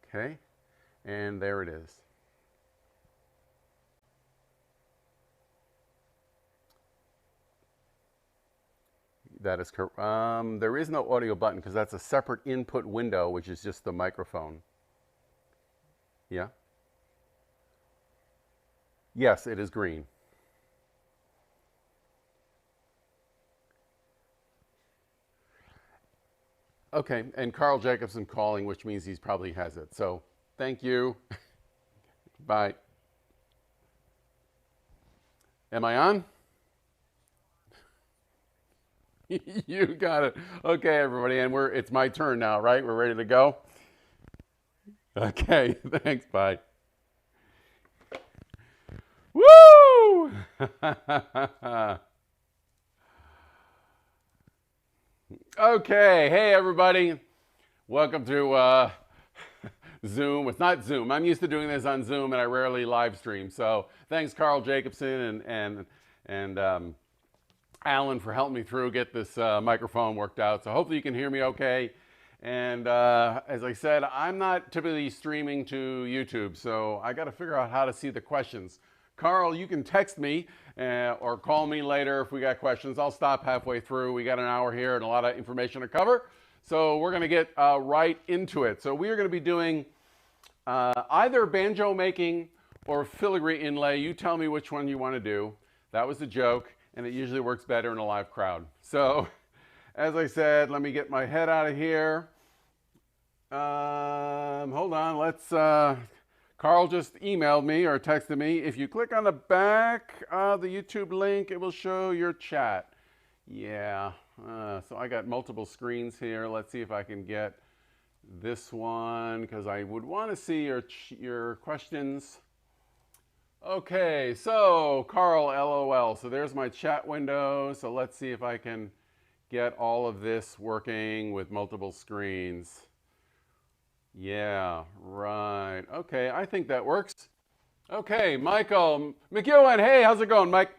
Okay, and there it is. That is correct. There is no audio button because that's a separate input window, which is just the microphone. Yeah? Yes, it is green. Okay, and Carl Jacobson calling, which means he probably has it. So thank you. Bye. Am I on? You got it. Okay, everybody, and it's my turn now, right? We're ready to go? Okay, thanks, bye. Woo! Okay, hey everybody. Welcome to Zoom. It's not Zoom. I'm used to doing this on Zoom and I rarely live stream. So thanks Carl Jacobson and Alan for helping me through, get this microphone worked out. So hopefully you can hear me okay. And as I said, I'm not typically streaming to YouTube, so I got to figure out how to see the questions. Carl, you can text me or call me later if we got questions. I'll stop halfway through. We got an hour here and a lot of information to cover. So we're going to get right into it. So we are going to be doing either banjo making or filigree inlay. You tell me which one you want to do. That was a joke, and it usually works better in a live crowd. So as I said, let me get my head out of here. Hold on, let's, Carl just emailed me or texted me. If you click on the back of the YouTube link, it will show your chat. Yeah, so I got multiple screens here. Let's see if I can get this one because I would want to see your questions. Okay, so Carl, LOL. So there's my chat window. So let's see if I can get all of this working with multiple screens. Yeah, right. Okay, I think that works. Okay, Michael McEwen. Hey, how's it going, Mike?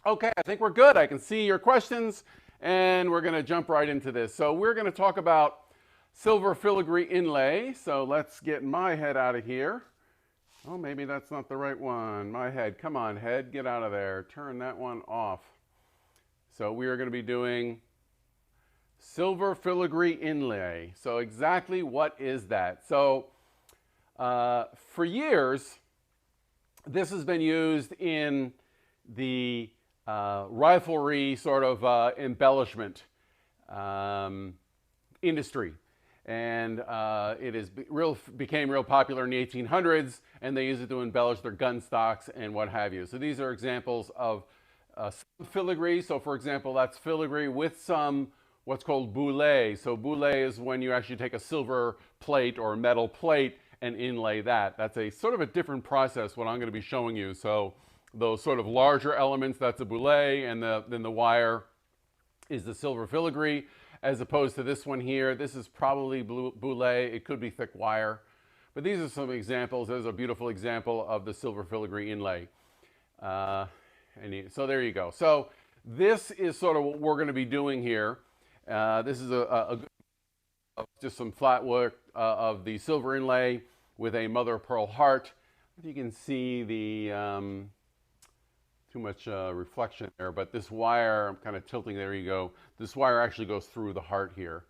Okay, I think we're good. I can see your questions, and we're going to jump right into this. So we're going to talk about silver filigree inlay. So let's get my head out of here. Oh, maybe that's not the right one. My head. Come on, head. Get out of there. Turn that one off. So we are going to be doing silver filigree inlay. So exactly what is that? So for years, this has been used in the riflery sort of embellishment industry. And became real popular in the 1800s, and they used it to embellish their gun stocks and what have you. So these are examples of filigree. So for example, that's filigree with some what's called boulé. So boulé is when you actually take a silver plate or a metal plate and inlay that. That's a sort of a different process, what I'm going to be showing you. So those sort of larger elements, that's a boulé, and then the wire is the silver filigree, as opposed to this one here. This is probably boulé. It could be thick wire. But these are some examples. There's a beautiful example of the silver filigree inlay. So there you go. So this is sort of what we're going to be doing here. This is just some flat work of the silver inlay with a mother of pearl heart. If you can see the too much reflection there, but this wire, I'm kind of tilting, there you go. This wire actually goes through the heart here.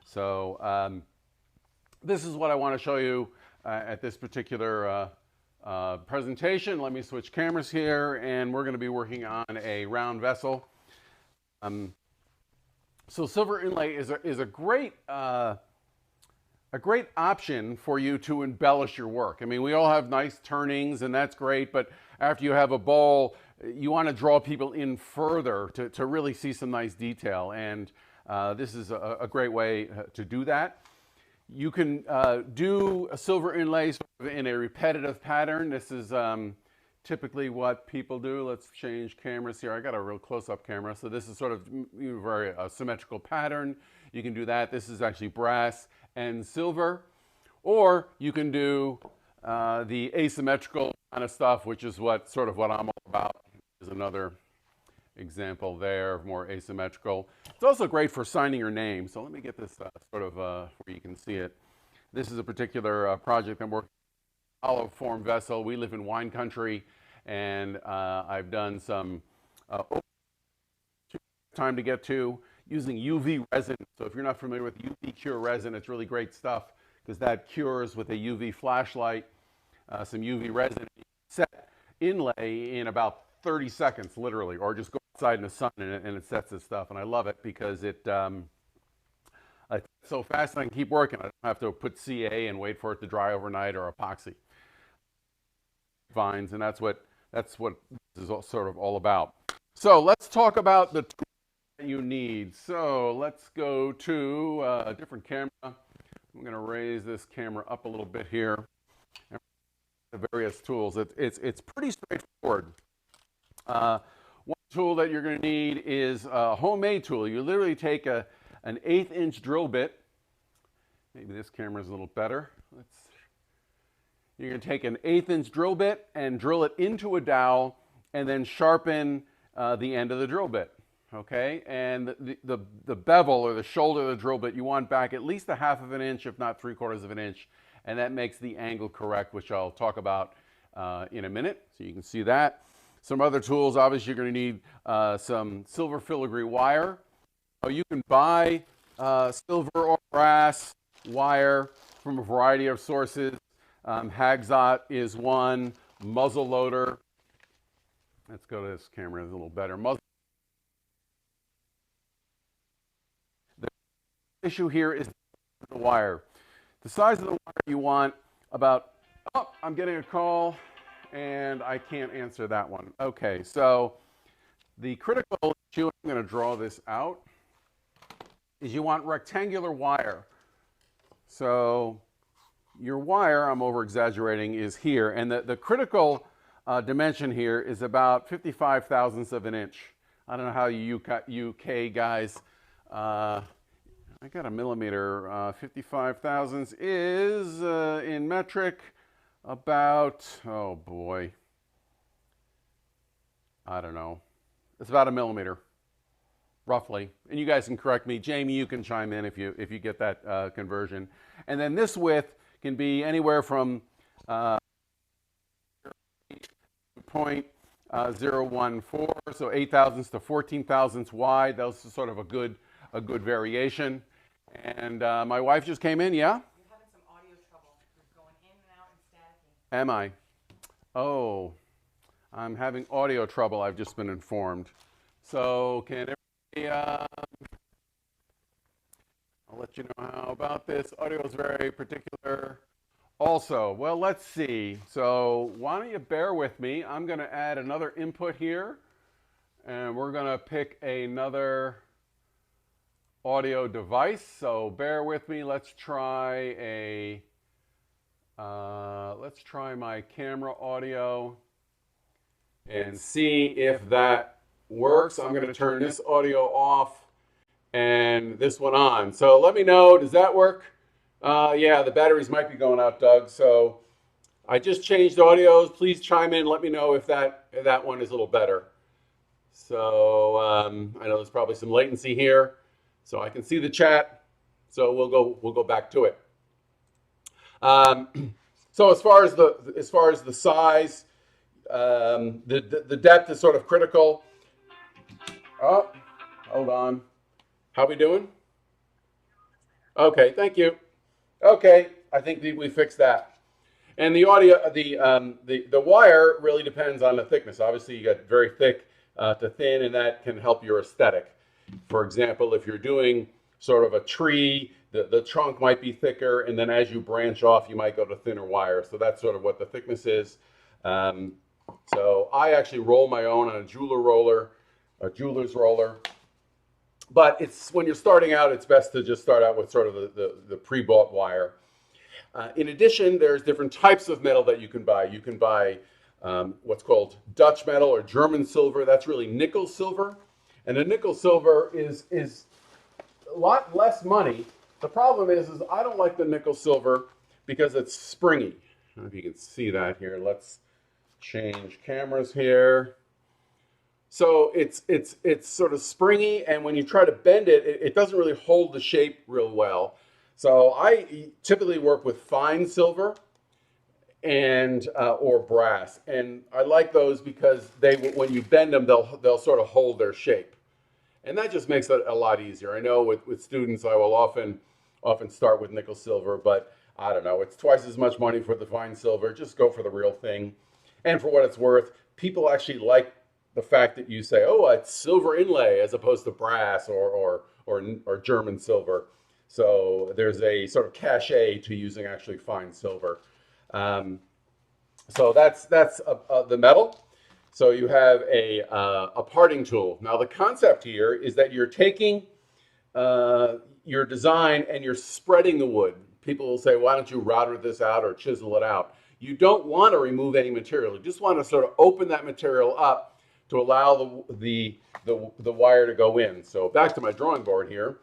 So this is what I want to show you at this particular presentation. Let me switch cameras here, and we're going to be working on a round vessel. So silver inlay is a great option for you to embellish your work. I mean, we all have nice turnings, and that's great, but after you have a bowl, you want to draw people in further to really see some nice detail, and this is a great way to do that. You can do a silver inlay sort of in a repetitive pattern. This is typically what people do. Let's change cameras here. I got a real close-up camera, so this is sort of a very symmetrical pattern. You can do that. This is actually brass and silver, or you can do the asymmetrical kind of stuff, which is what I'm all about. There's another example there of more asymmetrical. It's also great for signing your name. So let me get this sort of where you can see it. This is a particular project I'm working on, hollow form vessel. We live in wine country, and I've done some time to get to using UV resin. So if you're not familiar with UV cure resin, it's really great stuff because that cures with a UV flashlight, some UV resin. Set inlay in about 30 seconds, literally, or just go outside in the sun and it sets this stuff. And I love it because it's so fast and I can keep working. I don't have to put CA and wait for it to dry overnight or epoxy. Vines, and that's what this is sort of all about. So let's talk about the tools that you need. So let's go to a different camera. I'm going to raise this camera up a little bit here. The various tools. It's pretty straightforward. One tool that you're going to need is a homemade tool. You literally take an 1/8-inch drill bit. Maybe this camera is a little better. You're going to take an 1/8-inch drill bit and drill it into a dowel and then sharpen the end of the drill bit. Okay, and the bevel or the shoulder of the drill bit you want back at least 1/2 of an inch, if not 3/4 of an inch, and that makes the angle correct, which I'll talk about in a minute. So you can see that. Some other tools, obviously you're going to need some silver filigree wire. You can buy silver or brass wire from a variety of sources. Hagzot is one. Muzzle loader. Let's go to this camera, it's a little better. Muzzle. The issue here is the wire. The size of the wire you want about, oh, I'm getting a call and I can't answer that one. Okay, so the critical issue, I'm going to draw this out, is you want rectangular wire. So your wire, I'm over exaggerating, is here, and the critical dimension here is about 55 thousandths of an inch. I don't know how you UK guys, I got a millimeter. 55 thousandths is in metric about, oh boy, I don't know. It's about a millimeter, roughly. And you guys can correct me. Jamie, you can chime in if you get that conversion. And then this width can be anywhere from 0.014, so 8 thousandths to 14 thousandths wide. That's sort of a good variation. And my wife just came in, yeah? You're having some audio trouble. You're going in and out and staticky. Am I? Oh, I'm having audio trouble, I've just been informed. So can everybody, I'll let you know how about this. Audio is very particular. Also, well, let's see. So why don't you bear with me? I'm going to add another input here, and we're going to pick another audio device. So bear with me. Let's try my camera audio and see if that works. I'm going to turn this audio off and this one on. So let me know. Does that work? Yeah, the batteries might be going out, Doug. So I just changed audios. Please chime in. Let me know if that one is a little better. So I know there's probably some latency here. So I can see the chat. So we'll go back to it. So as far as the size, the depth is sort of critical. Oh, hold on. How we doing? Okay, thank you. Okay, I think we fixed that. And the audio, the wire really depends on the thickness. Obviously, you got very thick to thin, and that can help your aesthetic. For example, if you're doing sort of a tree, the trunk might be thicker, and then as you branch off, you might go to thinner wire. So that's sort of what the thickness is. So I actually roll my own on a jeweler's roller. But when you're starting out, it's best to just start out with sort of the pre-bought wire. In addition, there's different types of metal that you can buy. You can buy what's called Dutch metal or German silver. That's really nickel silver. And the nickel silver is a lot less money. The problem is I don't like the nickel silver because it's springy. I don't know if you can see that here. Let's change cameras here. So it's sort of springy, and when you try to bend it, it doesn't really hold the shape real well. So I typically work with fine silver and or brass, and I like those because they, when you bend them, they'll sort of hold their shape, and that just makes it a lot easier. I know with students, I will often start with nickel silver, but I don't know, it's twice as much money for the fine silver. Just go for the real thing. And for what it's worth, people actually like the fact that you say, "Oh, it's silver inlay," as opposed to brass or German silver. So there's a sort of cachet to using actually fine silver. Um, so that's the metal. So you have a parting tool. Now the concept here is that you're taking your design and you're spreading the wood. People will say, why don't you router this out or chisel it out? You don't want to remove any material. You just want to sort of open that material up to allow the wire to go in. So back to my drawing board here.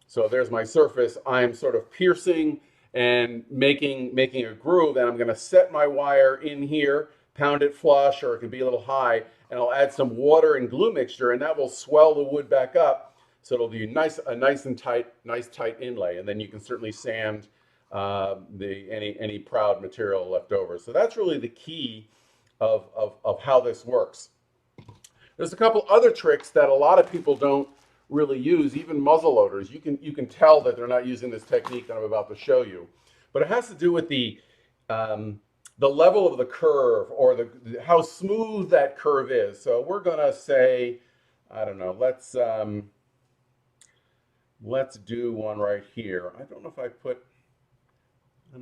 So there's my surface. I'm sort of piercing and making a groove, and I'm going to set my wire in here, pound it flush, or it can be a little high, and I'll add some water and glue mixture, and that will swell the wood back up, so it'll be a nice tight inlay, and then you can certainly sand any proud material left over. So that's really the key of how this works. There's a couple other tricks that a lot of people don't really use, even muzzle loaders. You can tell that they're not using this technique that I'm about to show you, but it has to do with the level of the curve, or how smooth that curve is. So we're gonna say, I don't know, let's do one right here. I don't know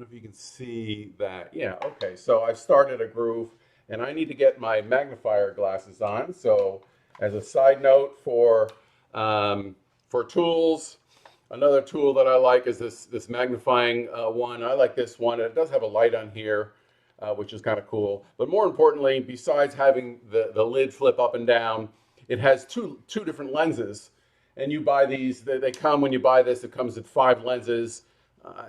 if you can see that. Yeah, okay. So I've started a groove, and I need to get my magnifier glasses on. So as a side note for tools, another tool that I like is this magnifying one. I like this one. It does have a light on here, which is kind of cool. But more importantly, besides having the lid flip up and down, it has two different lenses. And you buy these, they come, when you buy this, it comes with 5 lenses,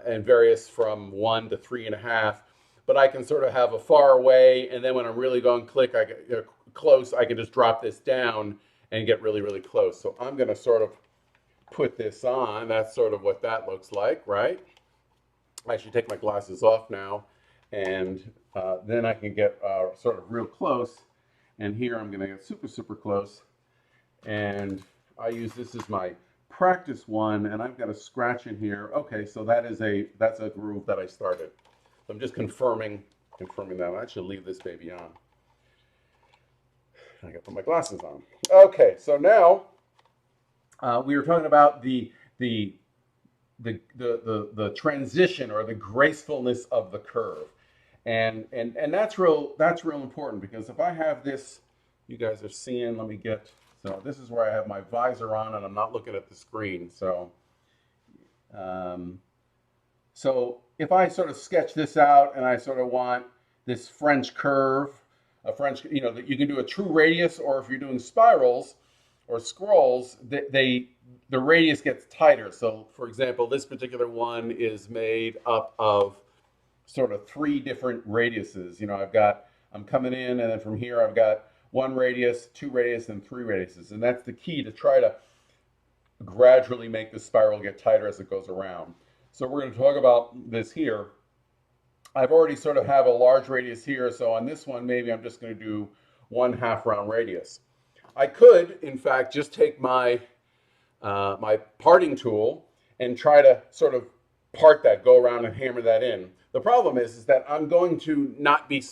and various from 1 to 3.5. But I can sort of have a far away, and then when I'm really going close, I can just drop this down and get really, really close. So I'm going to sort of put this on. That's sort of what that looks like, right? I should take my glasses off now, and then I can get sort of real close. And here I'm going to get super, super close. And I use this as my practice one, and I've got a scratch in here. Okay, so that's a groove that I started. So I'm just confirming that. I should leave this baby on. I got to put my glasses on. Okay, so now we were talking about the transition, or the gracefulness of the curve, and that's real important, because if I have this, you guys are seeing. Let me get. So this is where I have my visor on, and I'm not looking at the screen. So, so if I sort of sketch this out, and I sort of want this French curve, that you can do a true radius, or if you're doing spirals or scrolls, the radius gets tighter. So, for example, this particular one is made up of sort of 3 different radiuses. I'm coming in, and then from here I've got 1 radius, 2 radius, and 3 radiuses. And that's the key, to try to gradually make the spiral get tighter as it goes around. So we're going to talk about this here. I've already sort of have a large radius here, so on this one, maybe I'm just going to do 1/2 round radius. I could, in fact, just take my my parting tool and try to sort of part that, go around and hammer that in. The problem is that I'm going to not be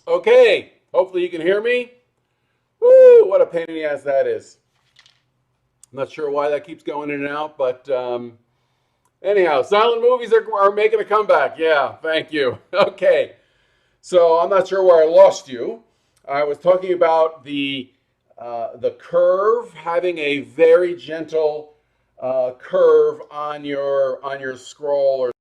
Okay, hopefully you can hear me. Woo, what a pain in the ass that is. I'm not sure why that keeps going in and out, but anyhow, silent movies are making a comeback. Yeah, thank you. Okay, so I'm not sure where I lost you. I was talking about the curve, having a very gentle curve on your scroll or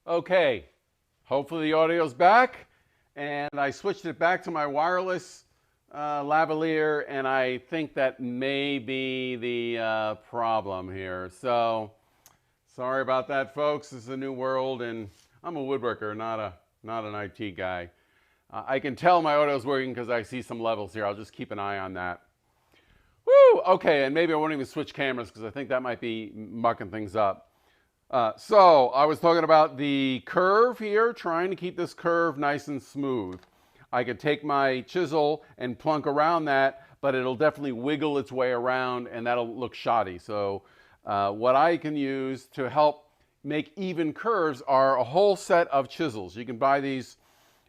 okay. Hopefully the audio's back, and I switched it back to my wireless lavalier, and I think that may be the problem here. So sorry about that, folks. This is a new world, and I'm a woodworker, not an IT guy. I can tell my audio's working because I see some levels here. I'll just keep an eye on that. Woo! Okay, and maybe I won't even switch cameras because I think that might be mucking things up. So I was talking about the curve here, trying to keep this curve nice and smooth. I could take my chisel and plunk around that, but it'll definitely wiggle its way around and that'll look shoddy. So what I can use to help make even curves are a whole set of chisels. You can buy these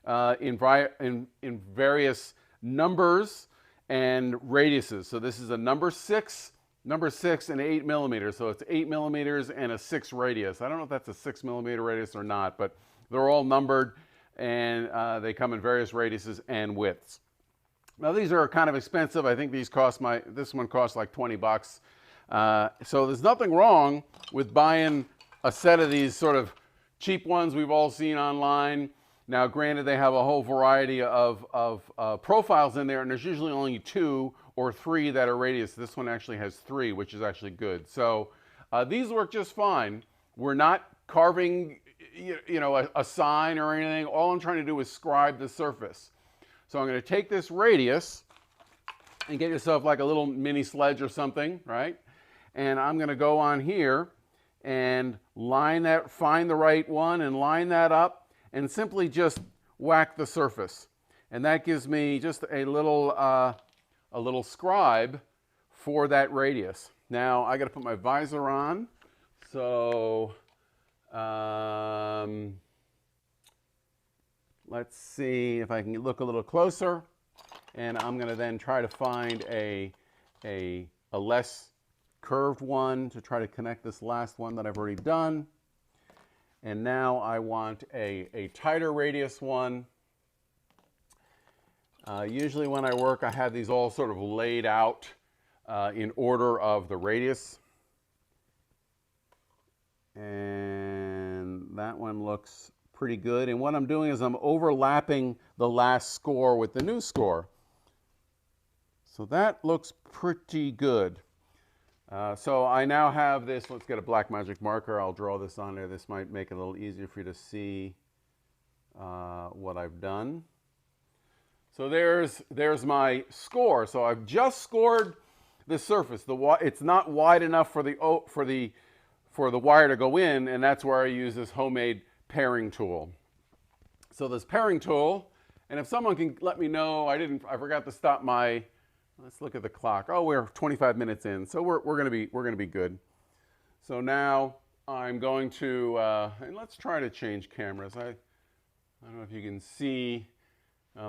in various numbers and radiuses. So this is a number 6 and 8 millimeters. So it's 8 millimeters and a 6 radius. I don't know if that's a 6 millimeter radius or not, but they're all numbered and they come in various radiuses and widths. Now these are kind of expensive. I think these this one costs like 20 bucks. So there's nothing wrong with buying a set of these sort of cheap ones we've all seen online. Now, granted, they have a whole variety of profiles in there, and there's usually only 2 or 3 that are radius. This one actually has 3, which is actually good. So these work just fine. We're not carving, a sign or anything. All I'm trying to do is scribe the surface. So I'm going to take this radius and get yourself like a little mini sledge or something, right? And I'm going to go on here and find the right one and line that up. And simply just whack the surface. And that gives me just a little scribe for that radius. Now I got to put my visor on. So let's see if I can look a little closer. And I'm going to then try to find a less curved one to try to connect this last one that I've already done. And now I want a tighter radius one. Usually when I work, I have these all sort of laid out in order of the radius. And that one looks pretty good. And what I'm doing is I'm overlapping the last score with the new score. So that looks pretty good. So I now have this. Let's get a black magic marker. I'll draw this on there. This might make it a little easier for you to see what I've done. So there's my score. So I've just scored the surface. It's not wide enough for the wire to go in, and that's where I use this homemade paring tool. So this paring tool, and if someone can let me know, I forgot to stop my. Let's look at the clock. Oh, we're 25 minutes in, so we're gonna be good. So now I'm going to, and let's try to change cameras. I don't know if you can see.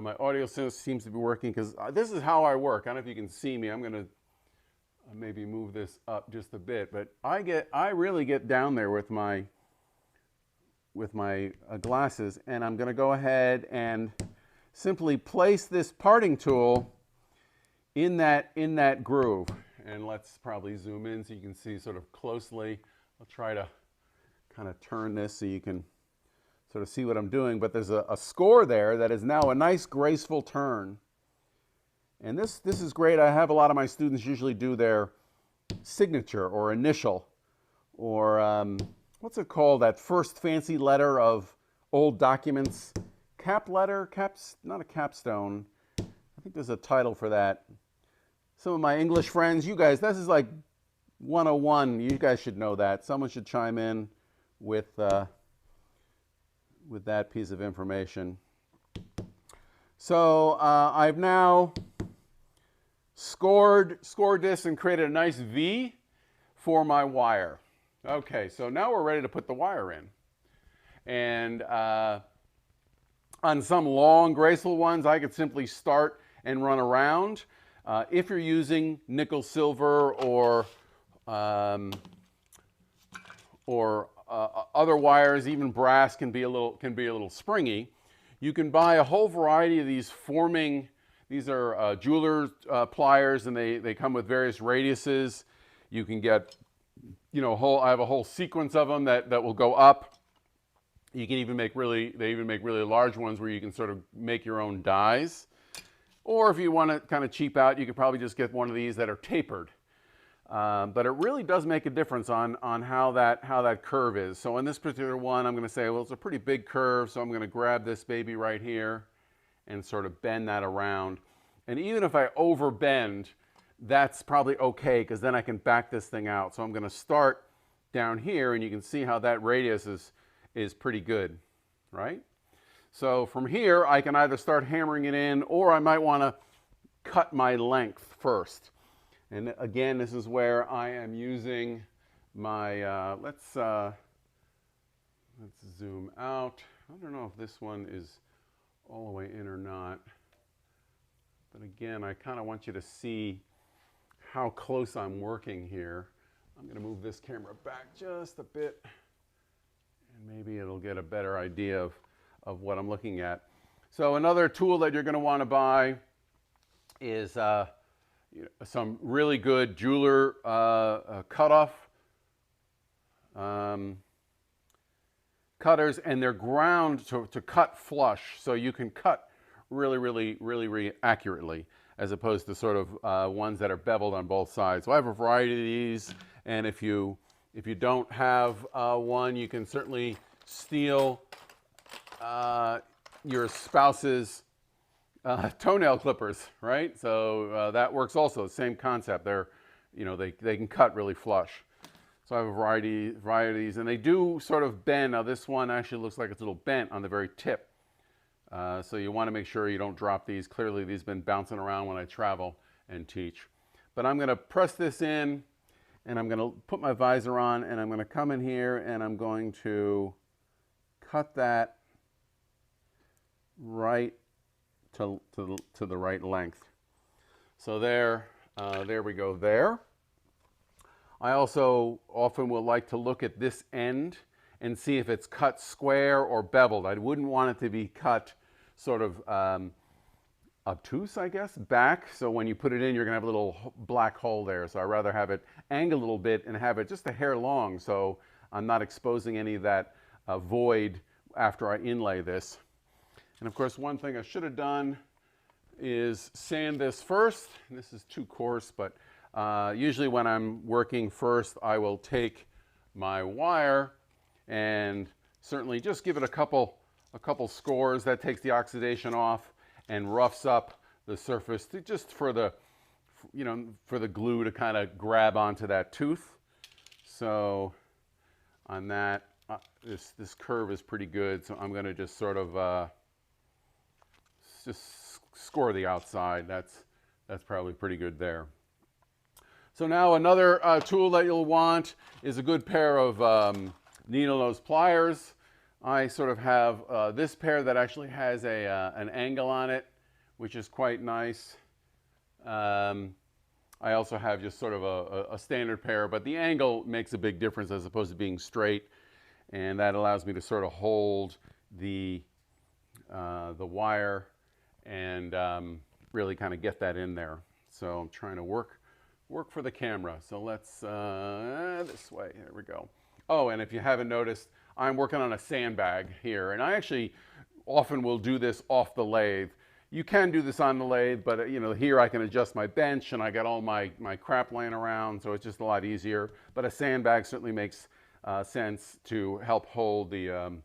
My audio seems to be working because this is how I work. I don't know if you can see me. I'm going to maybe move this up just a bit, but I really get down there with my glasses, and I'm going to go ahead and simply place this parting tool in that groove. And let's probably zoom in so you can see sort of closely. I'll try to kind of turn this so you can sort of see what I'm doing, but there's a score there that is now a nice graceful turn. And this is great. I have a lot of my students usually do their signature or initial or what's it called, that first fancy letter of old documents? Cap letter? Not a capstone. I think there's a title for that. Some of my English friends, you guys, this is like 101. You guys should know that. Someone should chime in with that piece of information. So I've now scored this and created a nice V for my wire. Okay, so now we're ready to put the wire in. And on some long, graceful ones, I could simply start and run around. If you're using nickel silver or other wires, even brass can be a little springy. You can buy a whole variety of these forming. These are jeweler's pliers, and they come with various radiuses. You can get, I have a whole sequence of them that will go up. You can even make they even make really large ones where you can sort of make your own dies. Or if you want to kind of cheap out, you could probably just get one of these that are tapered. But it really does make a difference on how that curve is. So in this particular one, I'm going to say, well, it's a pretty big curve, so I'm going to grab this baby right here and sort of bend that around. And even if I overbend, that's probably okay, because then I can back this thing out. So I'm going to start down here, and you can see how that radius is pretty good, right? So from here, I can either start hammering it in, or I might want to cut my length first. And again, this is where I am using my, let's zoom out. I don't know if this one is all the way in or not. But again, I kind of want you to see how close I'm working here. I'm going to move this camera back just a bit, and maybe it'll get a better idea of what I'm looking at. So another tool that you're going to want to buy is some really good jeweler cutoff cutters, and they're ground to cut flush, so you can cut really accurately, as opposed to sort of ones that are beveled on both sides. So I have a variety of these, and if you don't have one, you can certainly steal your spouse's toenail clippers, right? So that works also. Same concept. They can cut really flush. So I have a variety of these, and they do sort of bend. Now this one actually looks like it's a little bent on the very tip. So you want to make sure you don't drop these. Clearly these have been bouncing around when I travel and teach. But I'm going to press this in, and I'm going to put my visor on, and I'm going to come in here, and I'm going to cut that right to the right length. So there we go there. I also often will like to look at this end and see if it's cut square or beveled. I wouldn't want it to be cut sort of obtuse, I guess, back. So when you put it in, you're going to have a little black hole there. So I'd rather have it angle a little bit and have it just a hair long, so I'm not exposing any of that void after I inlay this. And of course, one thing I should have done is sand this first. This is too coarse, but usually when I'm working first, I will take my wire and certainly just give it a couple scores. That takes the oxidation off. and roughs up the surface just for the, for the glue to kind of grab onto that tooth. So on that, this curve is pretty good. So I'm going to just sort of just score the outside. That's probably pretty good there. So now another tool that you'll want is a good pair of needle nose pliers. I sort of have this pair that actually has an angle on it, which is quite nice. I also have just sort of a standard pair, but the angle makes a big difference as opposed to being straight, and that allows me to sort of hold the wire and really kind of get that in there. So I'm trying to work for the camera. So let's, this way, there we go. Oh, and if you haven't noticed, I'm working on a sandbag here, and I actually often will do this off the lathe. You can do this on the lathe, but here I can adjust my bench and I got all my crap laying around, so it's just a lot easier. But a sandbag certainly makes sense to help hold the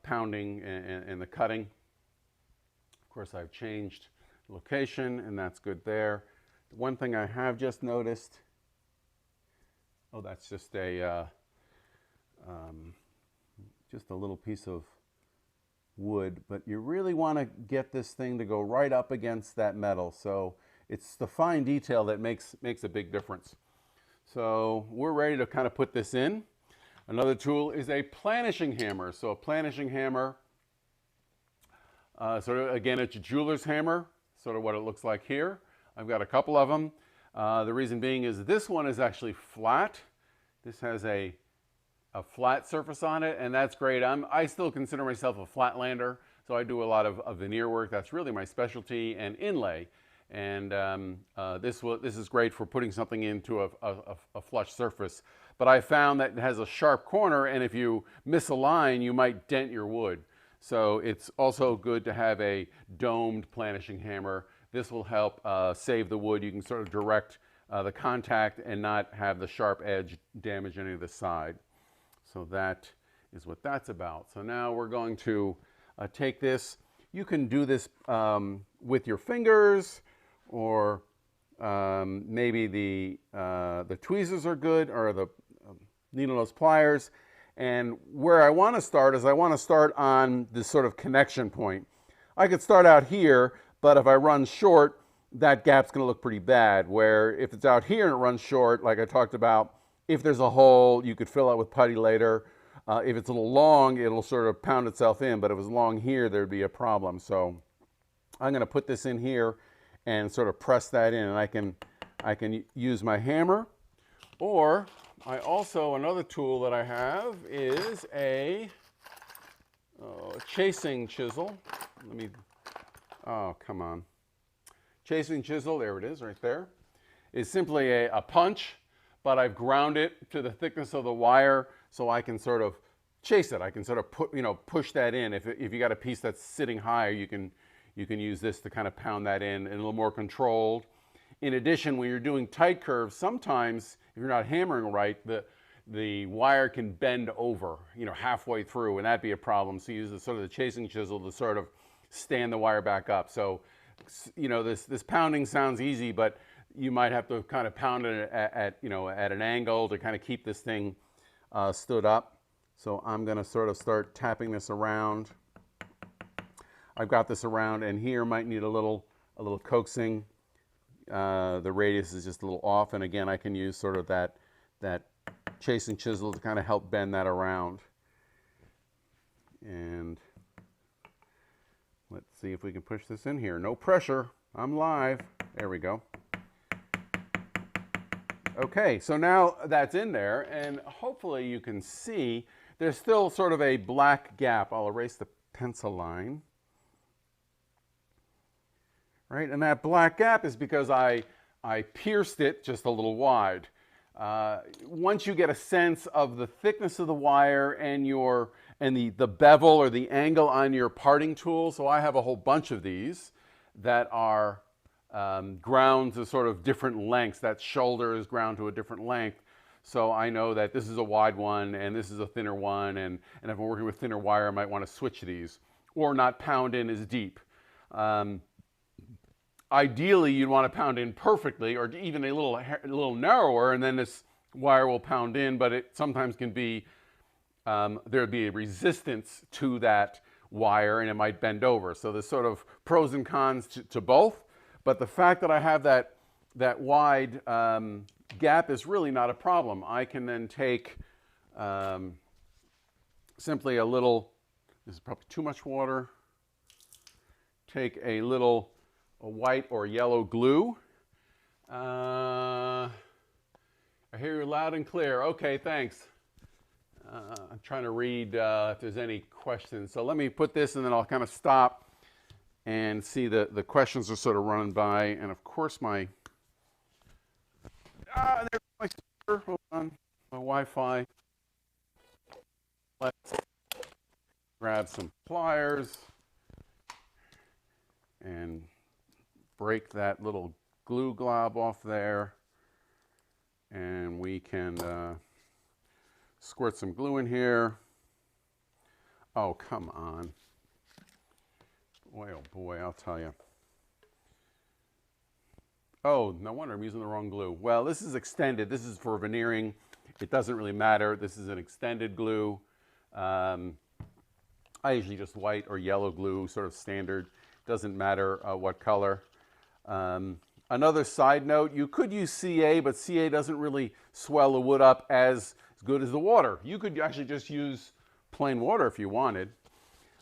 pounding and the cutting. Of course, I've changed location, and that's good there. One thing I have just noticed, oh, that's just a little piece of wood, but you really want to get this thing to go right up against that metal. So it's the fine detail that makes a big difference. So we're ready to kind of put this in. Another tool is a planishing hammer. So a planishing hammer, sort of again, it's a jeweler's hammer, sort of what it looks like here. I've got a couple of them. The reason being is this one is actually flat. This has a flat surface on it, and that's great. I still consider myself a flatlander, so I do a lot of veneer work. That's really my specialty, and inlay. And this is great for putting something into a flush surface. But I found that it has a sharp corner, and if you miss a line, you might dent your wood. So it's also good to have a domed planishing hammer. This will help save the wood. You can sort of direct the contact and not have the sharp edge damage any of the side. So that is what that's about. So now we're going to take this. You can do this with your fingers, or maybe the tweezers are good, or the needle nose pliers. And where I want to start is I want to start on this sort of connection point. I could start out here, but if I run short, that gap's going to look pretty bad. Where if it's out here and it runs short, like I talked about, if there's a hole, you could fill out with putty later. If it's a little long, it'll sort of pound itself in, but if it was long here, there'd be a problem. So I'm going to put this in here and sort of press that in, and I can use my hammer, or another tool that I have is a chasing chisel. Oh, come on. Chasing chisel, there it is right there, is simply a punch, but I've ground it to the thickness of the wire so I can sort of chase it. I can sort of push that in. If you got a piece that's sitting higher, you can use this to kind of pound that in a little more controlled. In addition, when you're doing tight curves, sometimes if you're not hammering right, the wire can bend over, halfway through, and that'd be a problem. So you use the chasing chisel to sort of stand the wire back up. So, this pounding sounds easy, but you might have to kind of pound it at an angle to kind of keep this thing stood up. So I'm going to sort of start tapping this around. I've got this around, and here might need a little coaxing. The radius is just a little off, and again, I can use sort of that chasing chisel to kind of help bend that around. And let's see if we can push this in here. No pressure. I'm live. There we go. Okay, so now that's in there, and hopefully you can see there's still sort of a black gap. I'll erase the pencil line. Right, and that black gap is because I pierced it just a little wide. Once you get a sense of the thickness of the wire and the bevel or the angle on your parting tool, so I have a whole bunch of these that are ground to sort of different lengths. That shoulder is ground to a different length. So I know that this is a wide one and this is a thinner one, and if I'm working with thinner wire, I might want to switch these or not pound in as deep. Ideally, you'd want to pound in perfectly, or even a little narrower, and then this wire will pound in. But it sometimes can be there'd be a resistance to that wire, and it might bend over. So there's sort of pros and cons to both. But the fact that I have that wide gap is really not a problem. I can then take simply a little. This is probably too much water. Take a little white or yellow glue. I hear you loud and clear. Okay, thanks. I'm trying to read if there's any questions. So let me put this, and then I'll kind of stop and see the questions are sort of running by. And of course, there's my speaker. Hold on, my Wi-Fi. Let's grab some pliers and break that little glue glob off there, and we can squirt some glue in here. Oh, come on. Boy, oh boy, I'll tell you. Oh, no wonder I'm using the wrong glue. Well, this is extended. This is for veneering. It doesn't really matter. This is an extended glue. I usually just white or yellow glue, sort of standard. Doesn't matter what color. Another side note, you could use CA, but CA doesn't really swell the wood up as good as the water. You could actually just use plain water if you wanted.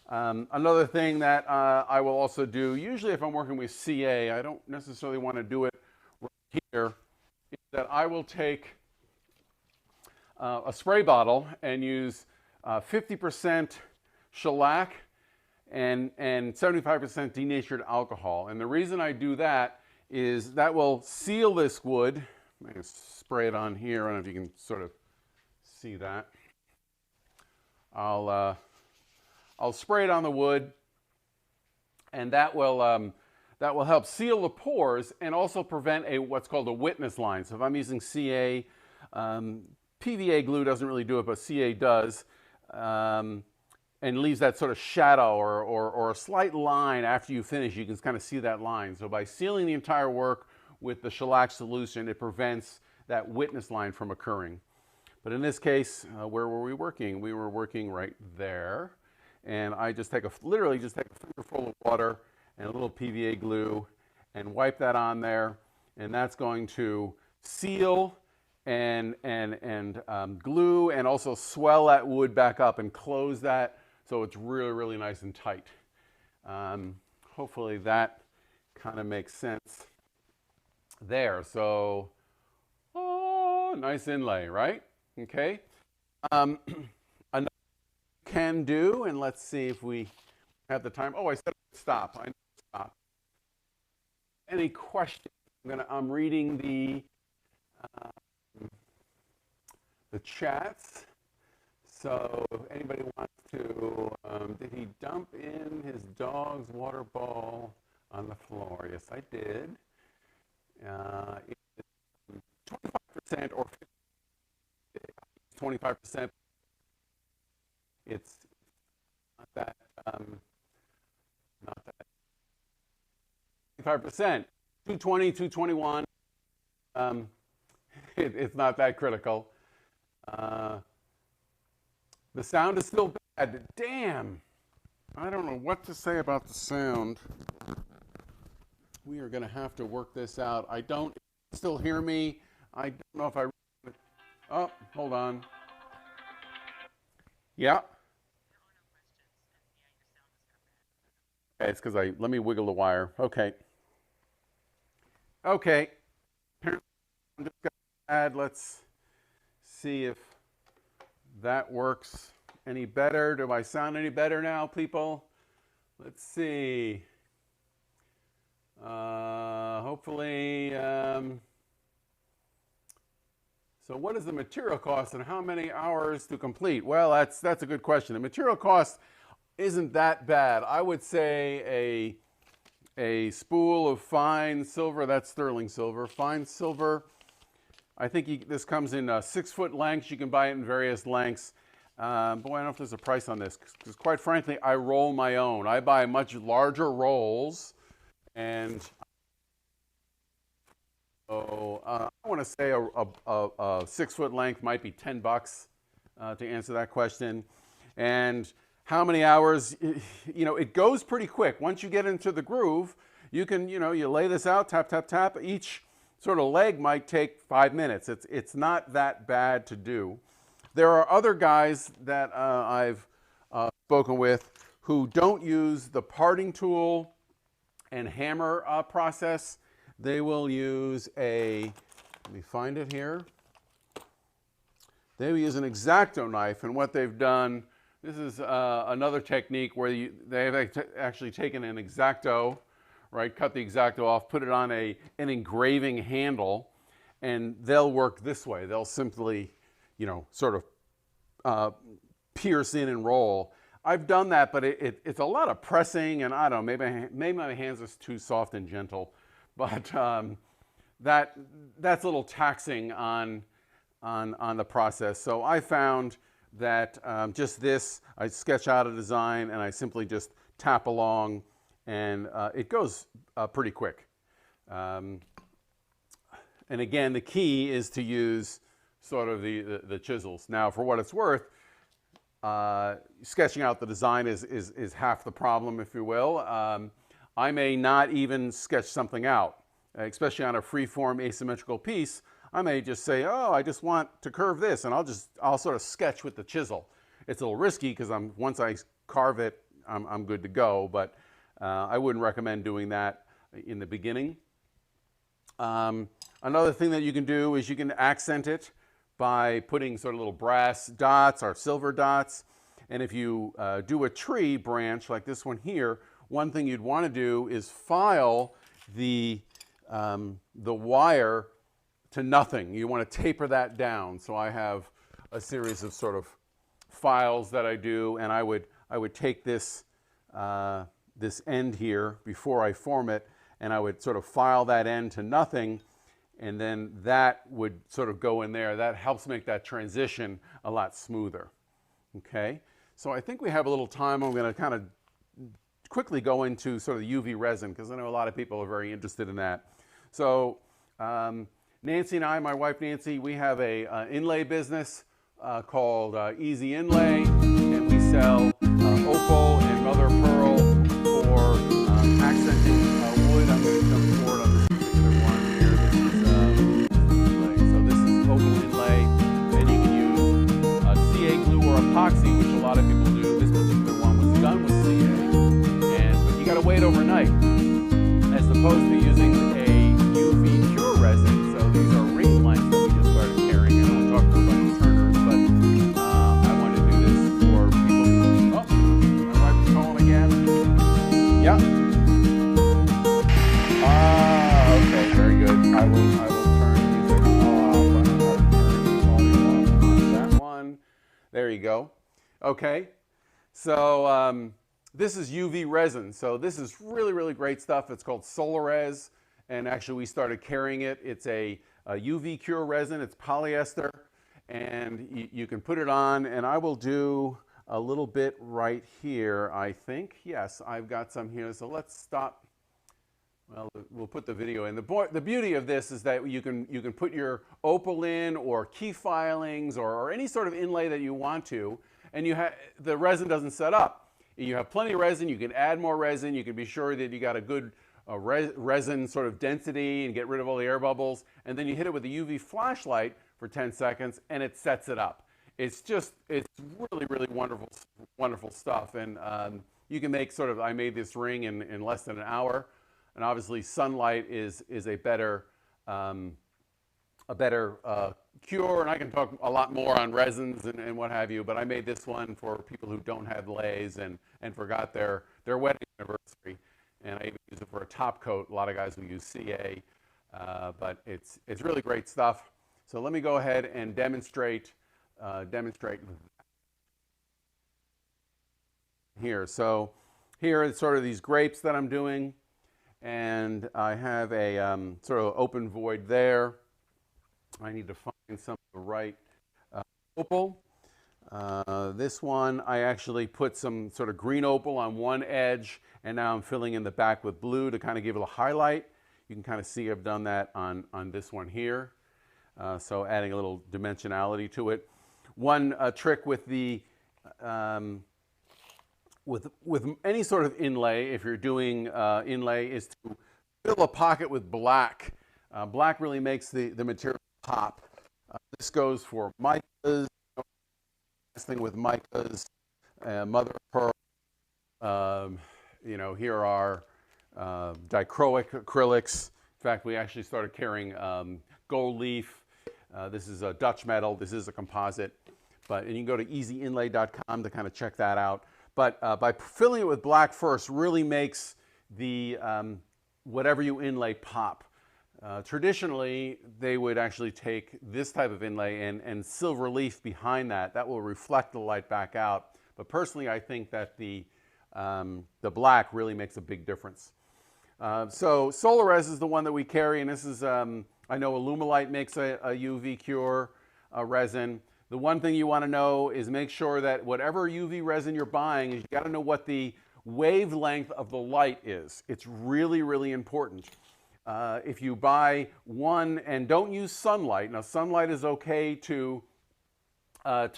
Another thing that I will also do, usually if I'm working with CA, I don't necessarily want to do it right here, is that I will take a spray bottle and use 50% shellac and 75% denatured alcohol. And the reason I do that is that will seal this wood. I'm going to spray it on here. I don't know if you can sort of see that. I'll spray it on the wood, and that will help seal the pores and also prevent what's called a witness line. So if I'm using CA, PVA glue doesn't really do it, but CA does. And leaves that sort of shadow or a slight line after you finish. You can kind of see that line. So by sealing the entire work with the shellac solution, it prevents that witness line from occurring. But in this case, where were we working? We were working right there. And I just literally just take a fingerful of water and a little PVA glue and wipe that on there. And that's going to seal and glue and also swell that wood back up and close that so it's really, really nice and tight. Hopefully that kind of makes sense there. So, oh, nice inlay, right? Okay. Another can do, and let's see if we have the time. Oh, I said stop. I know stop. Any questions? I'm reading the chats. So if anybody wants to, did he dump in his dog's water ball on the floor? Yes, I did. 25% or 25%. It's not that, not that. 25%, 220, 221. It's not that critical. The sound is still bad. Damn. I don't know what to say about the sound. We are going to have to work this out. I don't still hear me. I don't know if I... Oh, hold on. Yeah. Okay, it's because let me wiggle the wire. Okay. Okay. I'm just going to add, let's see if that works any better. Do I sound any better now, people? Let's see. Hopefully. So what is the material cost and how many hours to complete? Well, that's a good question. The material cost isn't that bad. I would say a spool of fine silver, that's sterling silver, fine silver. I think this comes in 6-foot lengths. You can buy it in various lengths. Boy, I don't know if there's a price on this, because quite frankly, I roll my own. I buy much larger rolls, and so I want to say a 6 foot length might be $10 to answer that question. And how many hours? You know, it goes pretty quick. Once you get into the groove, you can, you know, you lay this out, tap, tap, tap. Each sort of leg might take 5 minutes. It's not that bad to do. There are other guys that I've spoken with who don't use the parting tool and hammer process. They will use a, let me find it here. They will use an X-Acto knife, and what they've done, this is another technique where they've actually taken an X-Acto, right, cut the X-Acto off, put it on an engraving handle, and they'll work this way. They'll simply, you know, sort of pierce in and roll. I've done that, but it's a lot of pressing, and I don't know, maybe my hands are too soft and gentle, but that's a little taxing on the process. So I found that just this, I sketch out a design and I simply just tap along, and it goes pretty quick. And again, the key is to use sort of the chisels. Now, for what it's worth, sketching out the design is half the problem, if you will. I may not even sketch something out, especially on a free-form asymmetrical piece. I may just say, oh, I just want to curve this, and I'll sort of sketch with the chisel. It's a little risky because once I carve it, I'm good to go, but I wouldn't recommend doing that in the beginning. Another thing that you can do is you can accent it by putting sort of little brass dots or silver dots. And if you do a tree branch like this one here, one thing you'd want to do is file the wire to nothing. You want to taper that down. So I have a series of sort of files that I do, and I would take this this end here before I form it, and I would sort of file that end to nothing, and then that would sort of go in there. That helps make that transition a lot smoother. Okay, so I think we have a little time. I'm going to kind of quickly go into sort of UV resin, because I know a lot of people are very interested in that. So Nancy and I, my wife Nancy, we have a inlay business called Easy Inlay, and we sell opal and mother of pearl for accenting wood. I'm going to come forward on this particular one here. This is inlay. So this is opal inlay, and you can use CA glue or epoxy, which a lot of people do. This particular one was done with CA, but you got to wait overnight, as opposed to using a UV cure resin. So these are ring blanks that we just started carrying, and I'll talk to a bunch of turners, but I want to do this for people who, oh, my wife's calling again. Yeah. Okay, very good. I will turn music off. I don't know how to turn the volume off on that one. There you go. Okay. So this is UV resin. So this is really, really great stuff. It's called SOLAREZ, and actually we started carrying it. It's a UV cure resin. It's polyester, and you can put it on, and I will do a little bit right here, I think. Yes, I've got some here. So let's stop. Well, we'll put the video in. The beauty of this is that you can put your opal in, or key filings, or any sort of inlay that you want to, and the resin doesn't set up. You have plenty of resin. You can add more resin. You can be sure that you got a good resin sort of density and get rid of all the air bubbles. And then you hit it with a UV flashlight for 10 seconds, and it sets it up. It's really, really wonderful, wonderful stuff. And you can make sort of, I made this ring in less than an hour. And obviously sunlight is a better cure, and I can talk a lot more on resins and what have you, but I made this one for people who don't have lays and forgot their wedding anniversary, and I even use it for a top coat. A lot of guys will use CA, but it's really great stuff. So let me go ahead and demonstrate here. So here are sort of these grapes that I'm doing, and I have a sort of open void there. I need to find some of the right opal. This one, I actually put some sort of green opal on one edge, and now I'm filling in the back with blue to kind of give it a highlight. You can kind of see I've done that on this one here. So adding a little dimensionality to it. One trick with the with any sort of inlay, if you're doing inlay, is to fill a pocket with black. Black really makes the material pop. This goes for micas. Thing with micas, mother of pearl. You know, here are dichroic acrylics. In fact, we actually started carrying gold leaf. This is a Dutch metal. This is a composite. And you can go to easyinlay.com to kind of check that out. But by filling it with black first really makes the whatever you inlay pop. Traditionally, they would actually take this type of inlay and silver leaf behind that. That will reflect the light back out. But personally, I think that the black really makes a big difference. So SOLAREZ is the one that we carry, and this is, I know Alumilite makes a UV cure resin. The one thing you want to know is make sure that whatever UV resin you're buying, you got to know what the wavelength of the light is. It's really, really important. If you buy one and don't use sunlight, now sunlight is okay to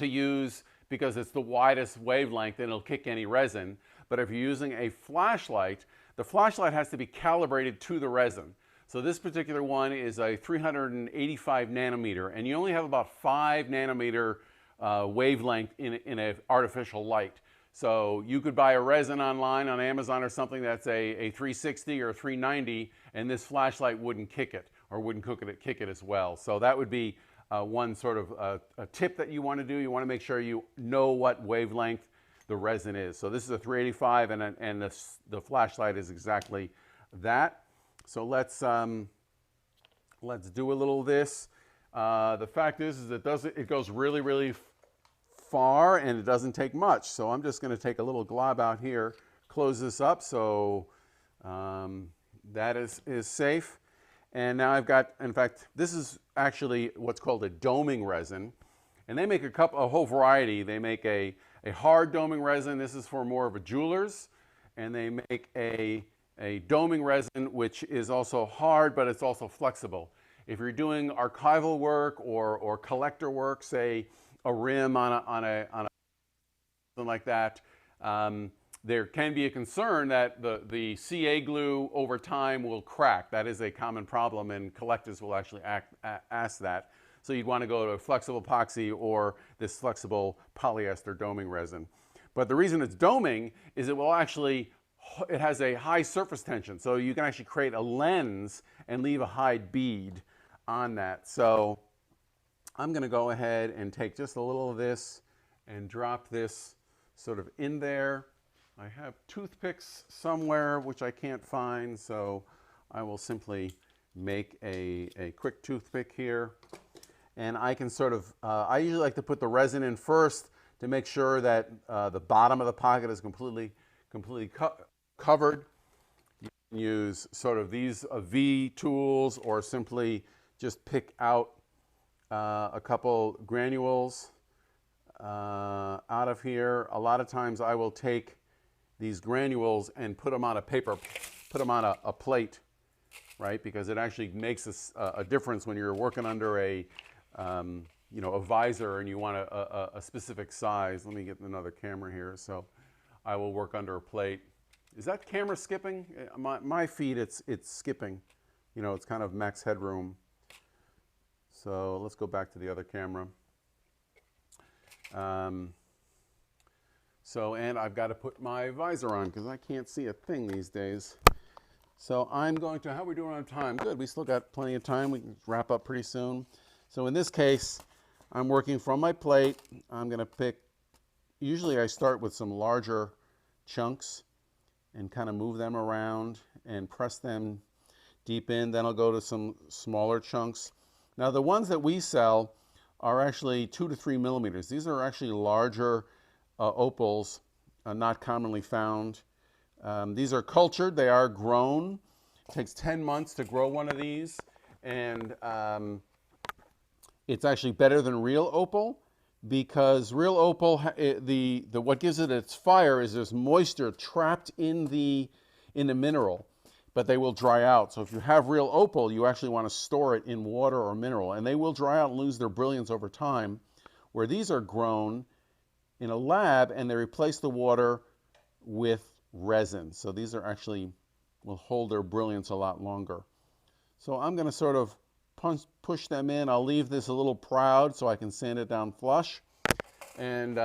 use because it's the widest wavelength and it'll kick any resin. But if you're using a flashlight, the flashlight has to be calibrated to the resin. So this particular one is a 385 nanometer, and you only have about 5 nanometer wavelength in an artificial light. So you could buy a resin online on Amazon or something that's a 360 or 390, and this flashlight wouldn't kick it or wouldn't kick it as well. So that would be one sort of a tip that you want to do. You want to make sure you know what wavelength the resin is. So this is a 385, and the flashlight is exactly that. So let's do a little of this. The fact is it goes really, really far, and it doesn't take much. So I'm just going to take a little glob out here, close this up, so that is safe. And now I've got, in fact, this is actually what's called a doming resin, and they make a whole variety. They make a hard doming resin. This is for more of a jeweler's, and they make a doming resin, which is also hard, but it's also flexible. If you're doing archival work or collector work, say a rim on something like that, there can be a concern that the CA glue over time will crack. That is a common problem, and collectors will actually ask that. So you'd want to go to a flexible epoxy or this flexible polyester doming resin. But the reason it's doming is it has a high surface tension, so you can actually create a lens and leave a high bead on that. So I'm going to go ahead and take just a little of this and drop this sort of in there. I have toothpicks somewhere which I can't find, so I will simply make a quick toothpick here. And I can sort of, I usually like to put the resin in first to make sure that the bottom of the pocket is completely covered. You can use sort of these V tools, or simply just pick out a couple granules out of here. A lot of times I will take these granules and put them on a a plate, right? Because it actually makes a difference when you're working under a visor and you want a specific size. Let me get another camera here. So I will work under a plate. Is that camera skipping? My feed, it's skipping. You know, it's kind of max headroom. So let's go back to the other camera. And I've got to put my visor on because I can't see a thing these days. So I'm going to, how are we doing on time? Good, we still got plenty of time. We can wrap up pretty soon. So in this case, I'm working from my plate. I'm going to pick, usually I start with some larger chunks and kind of move them around and press them deep in. Then I'll go to some smaller chunks. Now the ones that we sell are actually 2 to 3 millimeters. These are actually larger opals, not commonly found. These are cultured, they are grown. It takes 10 months to grow one of these, and it's actually better than real opal because real opal, what gives it its fire is there's moisture trapped in the mineral, but they will dry out. So if you have real opal, you actually want to store it in water or mineral, and they will dry out and lose their brilliance over time. Where these are grown in a lab, and they replace the water with resin. So these are actually will hold their brilliance a lot longer. So I'm going to sort of push them in. I'll leave this a little proud so I can sand it down flush. And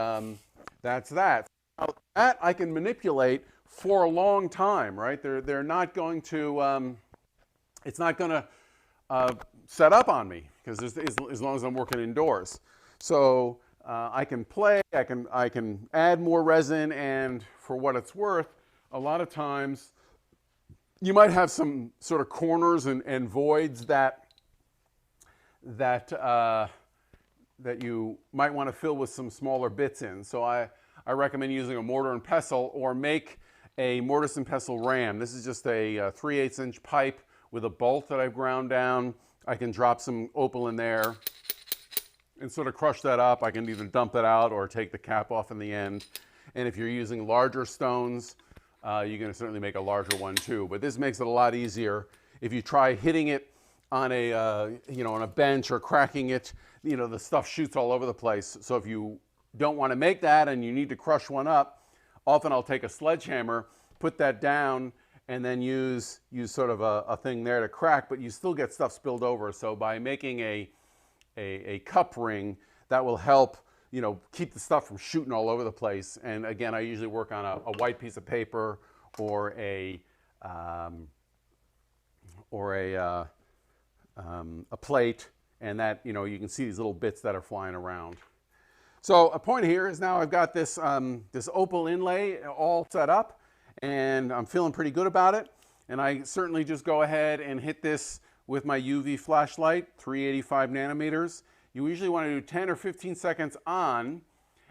that's that. Now, that I can manipulate for a long time, right? They're not going to, it's not going to set up on me, because as long as I'm working indoors. So I can play, I can add more resin, and for what it's worth, a lot of times you might have some sort of corners and voids that you might want to fill with some smaller bits in. So I recommend using a mortar and pestle, or make a mortise and pestle ram. This is just a 3/8 inch pipe with a bolt that I've ground down. I can drop some opal in there and sort of crush that up. I can either dump it out or take the cap off in the end. And if you're using larger stones, you can certainly make a larger one too. But this makes it a lot easier. If you try hitting it on a on a bench or cracking it, the stuff shoots all over the place. So if you don't want to make that and you need to crush one up, often I'll take a sledgehammer, put that down, and then use sort of a thing there to crack, but you still get stuff spilled over. So by making a cup ring, that will help keep the stuff from shooting all over the place. And again, I usually work on a white piece of paper or a plate, and that you can see these little bits that are flying around. So a point here is now I've got this this opal inlay all set up, and I'm feeling pretty good about it. And I certainly just go ahead and hit this with my UV flashlight, 385 nanometers. You usually want to do 10 or 15 seconds on,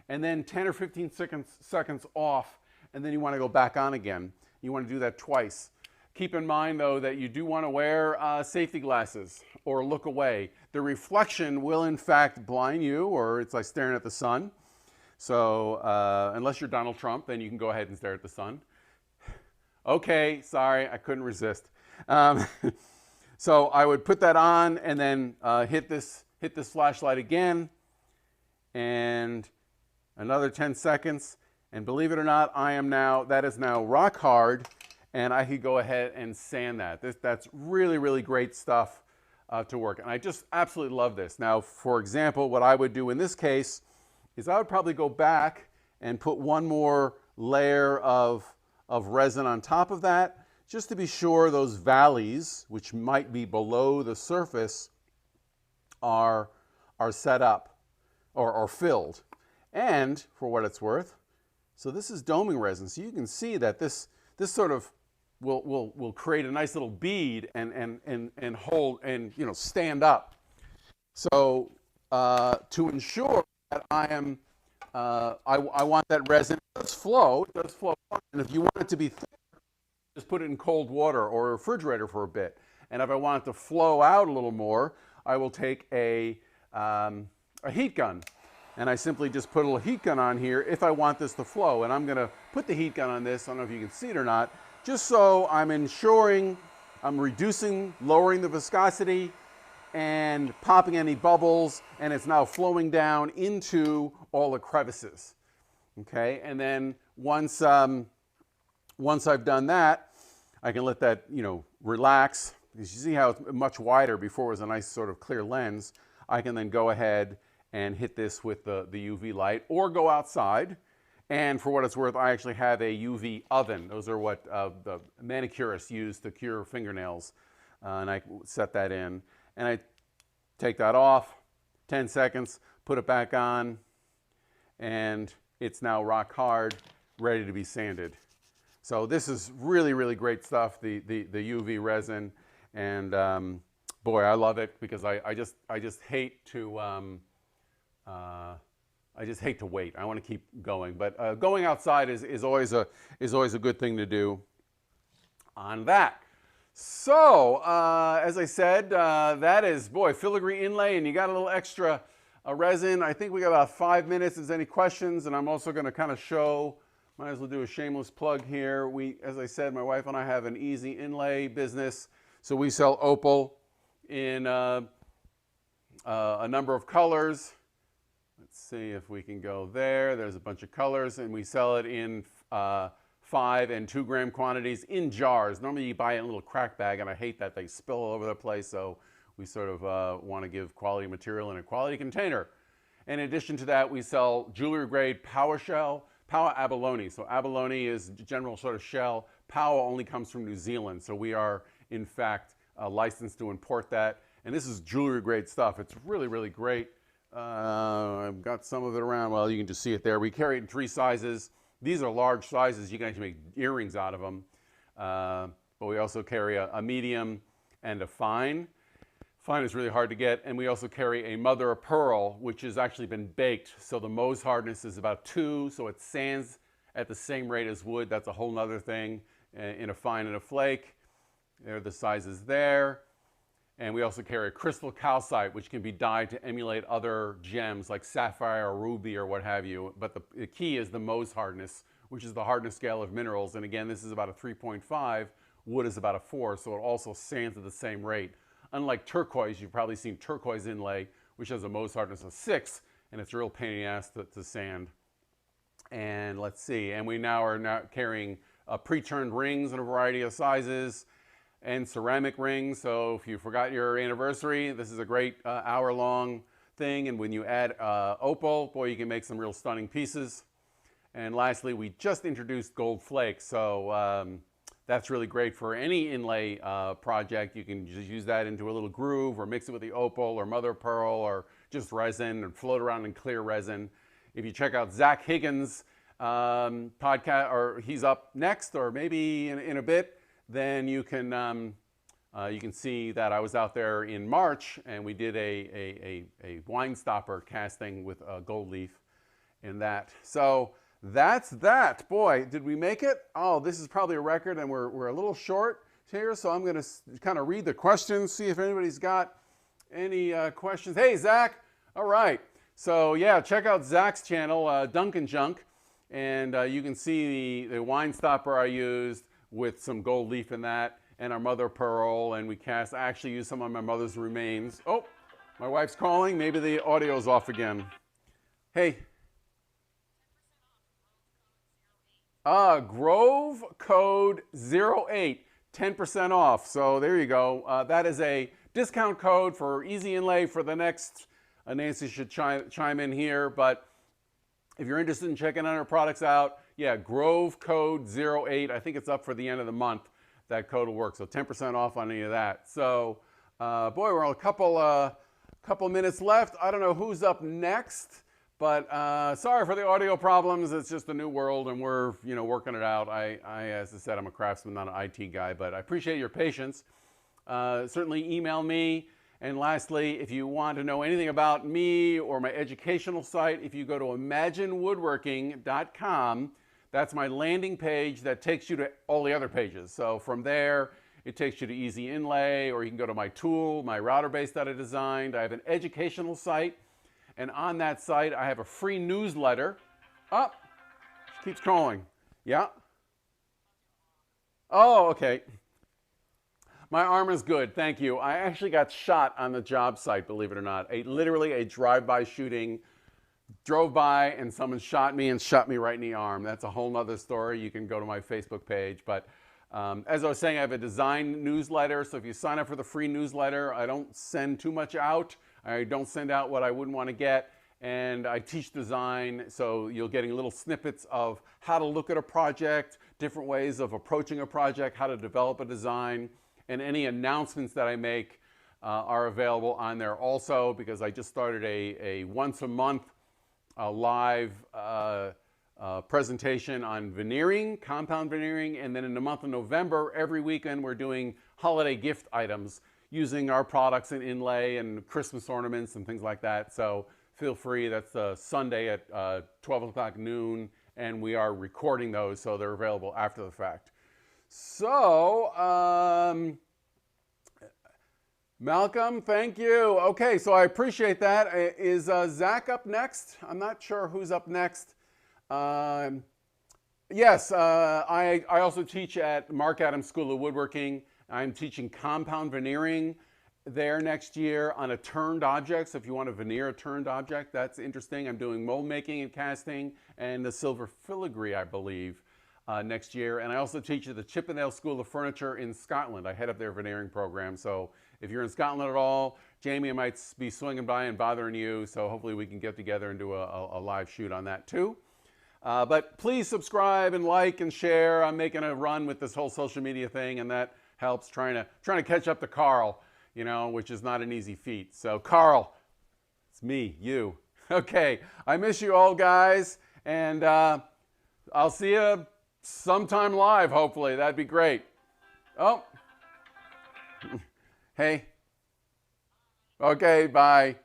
and then 10 or 15 seconds off, and then you want to go back on again. You want to do that twice. Keep in mind, though, that you do want to wear safety glasses or look away. The reflection will, in fact, blind you, or it's like staring at the sun. So unless you're Donald Trump, then you can go ahead and stare at the sun. Okay, sorry, I couldn't resist. So I would put that on and then hit this flashlight again, and another 10 seconds. And believe it or not, that is now rock hard, and I could go ahead and sand that. That's really, really great stuff to work. And I just absolutely love this. Now, for example, what I would do in this case is I would probably go back and put one more layer of resin on top of that, just to be sure those valleys, which might be below the surface, are set up or filled. And for what it's worth, so this is doming resin. So you can see that this sort of will create a nice little bead and hold and stand up. So to ensure that I want that resin to flow. It does flow. And if you want it to be thick, just put it in cold water or a refrigerator for a bit. And if I want it to flow out a little more, I will take a heat gun. And I simply just put a little heat gun on here if I want this to flow. And I'm going to put the heat gun on this. I don't know if you can see it or not. Just so I'm ensuring I'm lowering the viscosity and popping any bubbles. And it's now flowing down into all the crevices. Okay, and then once I've done that, I can let that relax. Because you see how it's much wider. Before it was a nice sort of clear lens. I can then go ahead and hit this with the UV light, or go outside. And for what it's worth, I actually have a UV oven. Those are what the manicurists use to cure fingernails. And I set that in. And I take that off, 10 seconds, put it back on, and it's now rock hard, ready to be sanded. So this is really, really great stuff, the UV resin. And boy, I love it, because I just hate to wait. I want to keep going, but going outside is always a good thing to do on that. So as I said, that is filigree inlay, and you got a little extra Resin, I think we got about 5 minutes. If there's any questions, and I'm also going to kind of show, might as well do a shameless plug here. As I said, my wife and I have an easy inlay business. So we sell OPAL in a number of colors. Let's see if we can go there. There's a bunch of colors, and we sell it in 5 and 2 gram quantities in jars. Normally you buy it in a little crack bag, and I hate that they spill all over the place. So we sort of want to give quality material in a quality container. In addition to that, we sell jewelry grade power abalone. So abalone is general sort of shell. Power only comes from New Zealand. So we are, in fact, licensed to import that. And this is jewelry grade stuff. It's really, really great. I've got some of it around. Well, you can just see it there. We carry it in 3 sizes. These are large sizes. You can actually make earrings out of them. But we also carry a medium and a fine. Fine is really hard to get, and we also carry a mother of pearl, which has actually been baked. So the Mohs hardness is about 2, so it sands at the same rate as wood. That's a whole nother thing in a fine and a flake. There are the sizes there. And we also carry a crystal calcite, which can be dyed to emulate other gems like sapphire or ruby or what have you. But the key is the Mohs hardness, which is the hardness scale of minerals. And again, this is about a 3.5. Wood is about a 4, so it also sands at the same rate. Unlike turquoise, you've probably seen turquoise inlay, which has a Mohs hardness of 6, and it's a real pain in the ass to sand. And let's see, and we now are carrying pre-turned rings in a variety of sizes and ceramic rings. So if you forgot your anniversary, this is a great hour-long thing. And when you add opal, boy, you can make some real stunning pieces. And lastly, we just introduced gold flakes. So that's really great for any inlay project. You can just use that into a little groove or mix it with the opal or mother of pearl or just resin and float around in clear resin. If you check out Zach Higgins' podcast, or he's up next or maybe in a bit, then you can see that I was out there in March and we did a wine stopper casting with a gold leaf in that. So that's that. Boy, did we make it? Oh, this is probably a record, and we're a little short here, so I'm going to kind of read the questions, see if anybody's got any questions. Hey, Zach. All right. So, yeah, check out Zach's channel, Dunkin' Junk, and you can see the wine stopper I used with some gold leaf in that and our mother of pearl, and I actually used some of my mother's remains. Oh, my wife's calling. Maybe the audio's off again. Hey. Grove code 08, 10% off. So there you go. That is a discount code for easy inlay for the next, Nancy should chime in here, but if you're interested in checking our products out, yeah, Grove code 08. I think it's up for the end of the month. That code will work. So 10% off on any of that. So, boy, we're on a couple minutes left. I don't know who's up next. But sorry for the audio problems. It's just a new world, and we're working it out. As I said, I'm a craftsman, not an IT guy, but I appreciate your patience. Certainly email me. And lastly, if you want to know anything about me or my educational site, if you go to ImagineWoodworking.com, that's my landing page that takes you to all the other pages. So from there, it takes you to Easy Inlay, or you can go to my tool, my router base that I designed. I have an educational site. And on that site, I have a free newsletter. Oh, she keeps calling. Yeah? Oh, okay. My arm is good, thank you. I actually got shot on the job site, believe it or not. Literally a drive-by shooting. Drove by and someone shot me right in the arm. That's a whole nother story. You can go to my Facebook page. But as I was saying, I have a design newsletter. So if you sign up for the free newsletter, I don't send too much out. I don't send out what I wouldn't want to get, and I teach design, so you're getting little snippets of how to look at a project, different ways of approaching a project, how to develop a design, and any announcements that I make are available on there also, because I just started a once a month live presentation on veneering, compound veneering, and then in the month of November, every weekend we're doing holiday gift items using our products in inlay and Christmas ornaments and things like that. So feel free. That's Sunday at 12 o'clock noon, and we are recording those, so they're available after the fact. So Malcolm, thank you. Okay, so I appreciate that. Is Zach up next? I'm not sure who's up next. Yes, I also teach at Mark Adams School of Woodworking. I'm teaching compound veneering there next year on a turned object. So if you want to veneer a turned object, that's interesting. I'm doing mold making and casting and the silver filigree, I believe, next year. And I also teach at the Chippendale School of Furniture in Scotland. I head up their veneering program. So if you're in Scotland at all, Jamie might be swinging by and bothering you. So hopefully we can get together and do a live shoot on that too. But please subscribe and like and share. I'm making a run with this whole social media thing, and that helps trying to catch up to Carl, you know, which is not an easy feat. So Carl, it's me, you. Okay, I miss you all, guys, and I'll see you sometime live, hopefully. That'd be great. Oh. Hey. Okay, bye.